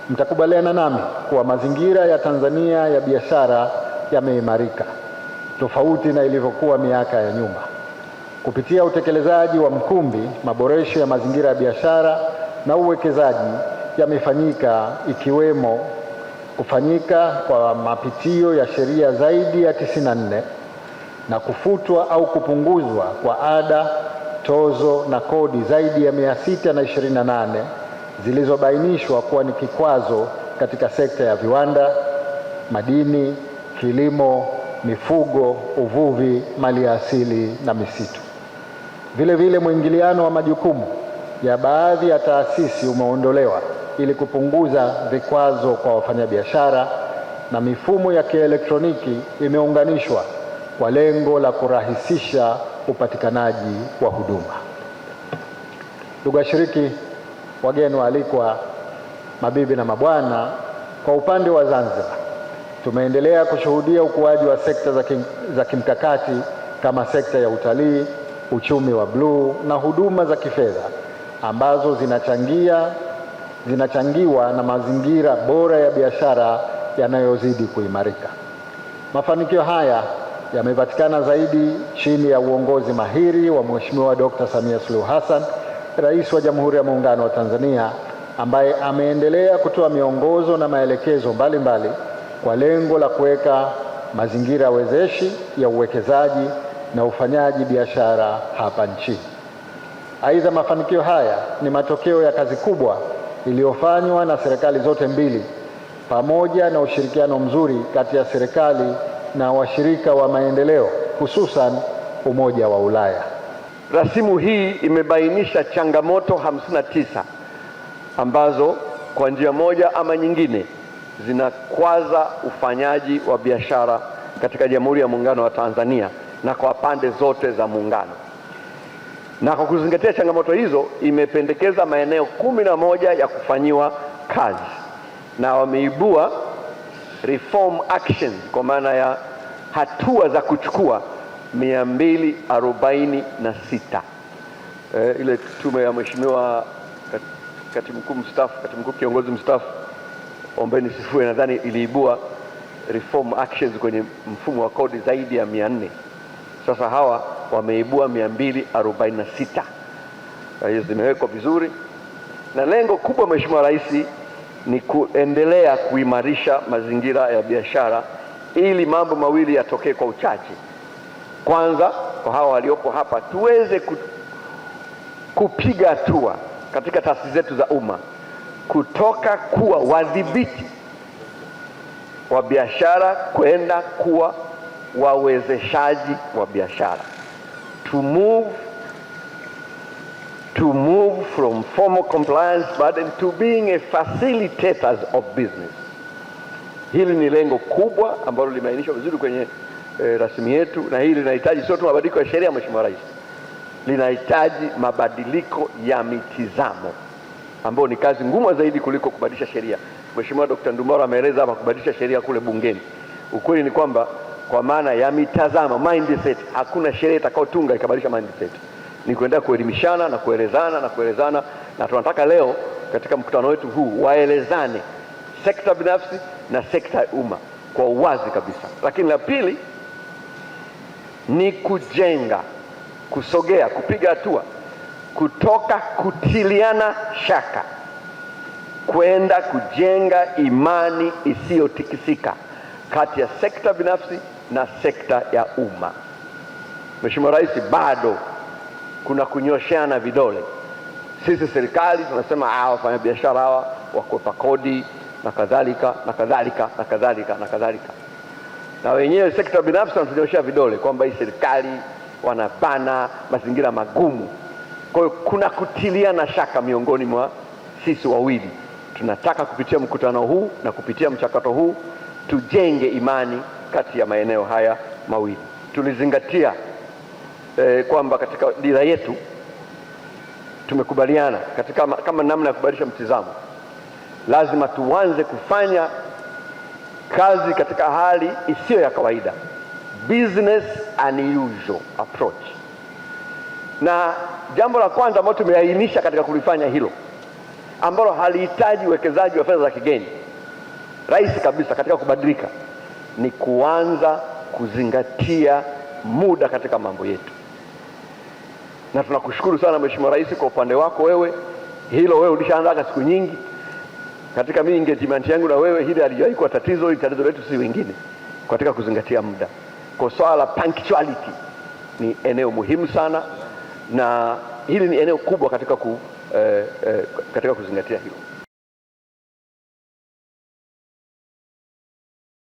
Mtakubaliana nami kuwa mazingira ya Tanzania ya biashara yameimarika tofauti na ilivyokuwa miaka ya nyuma. Kupitia utekelezaji wa Mkumbi, maboresho ya mazingira ya biashara na uwekezaji yamefanyika, ikiwemo kufanyika kwa mapitio ya sheria zaidi ya 94 na kufutwa au kupunguzwa kwa ada, tozo na kodi zaidi ya 628 zilizobainishwa kuwa ni kikwazo katika sekta ya viwanda, madini, kilimo, mifugo, uvuvi, maliasili na misitu. Vile vile mwingiliano wa majukumu ya baadhi ya taasisi umeondolewa ili kupunguza vikwazo kwa wafanyabiashara, na mifumo ya kielektroniki imeunganishwa kwa lengo la kurahisisha upatikanaji wa huduma. Ndugu washiriki, wageni waalikwa, mabibi na mabwana, kwa upande wa Zanzibar tumeendelea kushuhudia ukuaji wa sekta za kimkakati kama sekta ya utalii, uchumi wa bluu na huduma za kifedha ambazo zinachangiwa na mazingira bora ya biashara yanayozidi kuimarika. Mafanikio haya yamepatikana zaidi chini ya uongozi mahiri wa Mheshimiwa Dr. Samia Suluhu Hassan, Rais wa Jamhuri ya Muungano wa Tanzania, ambaye ameendelea kutoa miongozo na maelekezo mbalimbali kwa lengo la kuweka mazingira wezeshi ya uwekezaji na ufanyaji biashara hapa nchini. Aidha, mafanikio haya ni matokeo ya kazi kubwa iliyofanywa na serikali zote mbili pamoja na ushirikiano mzuri kati ya serikali na washirika wa maendeleo, hususan Umoja wa Ulaya. Rasimu hii imebainisha changamoto 59 ambazo kwa njia moja ama nyingine zinakwaza ufanyaji wa biashara katika Jamhuri ya Muungano wa Tanzania na kwa pande zote za muungano. Na kwa kuzingatia changamoto hizo, imependekeza maeneo 11 ya kufanyiwa kazi, na wameibua reform actions, kwa maana ya hatua za kuchukua 246. Ile tume ya Mheshimiwa Katibu Mkuu Kiongozi mstaafu Ombeni Sifue nadhani iliibua reform actions kwenye mfumo wa kodi zaidi ya 400. Sasa hawa wameibua 246. Hizo zimewekwa vizuri, na lengo kubwa Mheshimiwa Rais ni kuendelea kuimarisha mazingira ya biashara ili mambo mawili yatokee kwa uchache. Kwanza, kwa hawa waliopo hapa, tuweze kupiga hatua katika taasisi zetu za umma kutoka kuwa wadhibiti wa biashara kwenda kuwa wawezeshaji wa biashara. To move from formal compliance burden to being a facilitators of business. Hili ni lengo kubwa ambalo limeainishwa vizuri kwenye rasimu yetu, na hili linahitaji sio tu mabadiliko ya sheria Mheshimiwa Rais, linahitaji mabadiliko ya mitizamo ambayo ni kazi ngumu zaidi kuliko kubadilisha sheria. Mheshimiwa Dr. Ndumbaro ameeleza hapa kubadilisha sheria kule bungeni. Ukweli ni kwamba kwa maana ya mitazamo, mindset, hakuna sheria itakayotunga ikabadilisha mindset. Ni kuendelea kuelimishana na kuelezana, na tunataka leo katika mkutano wetu huu waelezane sekta binafsi na sekta ya umma kwa uwazi kabisa. Lakini la pili ni kujenga, kusogea, kupiga hatua kutoka kutiliana shaka kwenda kujenga imani isiyotikisika kati ya sekta binafsi na sekta ya umma. Mheshimiwa Rais, bado kuna kunyosheana vidole. Sisi serikali tunasema wafanya biashara hawa wakwepa kodi na kadhalika na kadhalika na kadhalika na kadhalika, na wenyewe sekta binafsi wanatunyosha vidole kwamba hii serikali wanabana mazingira magumu. Kwa hiyo kuna kutiliana shaka miongoni mwa sisi wawili. Tunataka kupitia mkutano huu na kupitia mchakato huu tujenge imani kati ya maeneo haya mawili. Tulizingatia kwamba katika dira yetu tumekubaliana katika kama namna ya kubadilisha mtizamo, lazima tuanze kufanya kazi katika hali isiyo ya kawaida, business unusual approach. Na jambo la kwanza ambalo tumeainisha katika kulifanya hilo ambalo halihitaji uwekezaji wa fedha za kigeni, rahisi kabisa katika kubadilika, ni kuanza kuzingatia muda katika mambo yetu. Na tunakushukuru sana Mheshimiwa Rais kwa upande wako wewe, hilo wewe ulishaanza siku nyingi. Katika mimi engagement yangu na wewe, hili halijawahi kuwa tatizo. Hili tatizo letu si wengine katika kuzingatia muda. Kwa swala la punctuality ni eneo muhimu sana, na hili ni eneo kubwa katika kuzingatia hilo.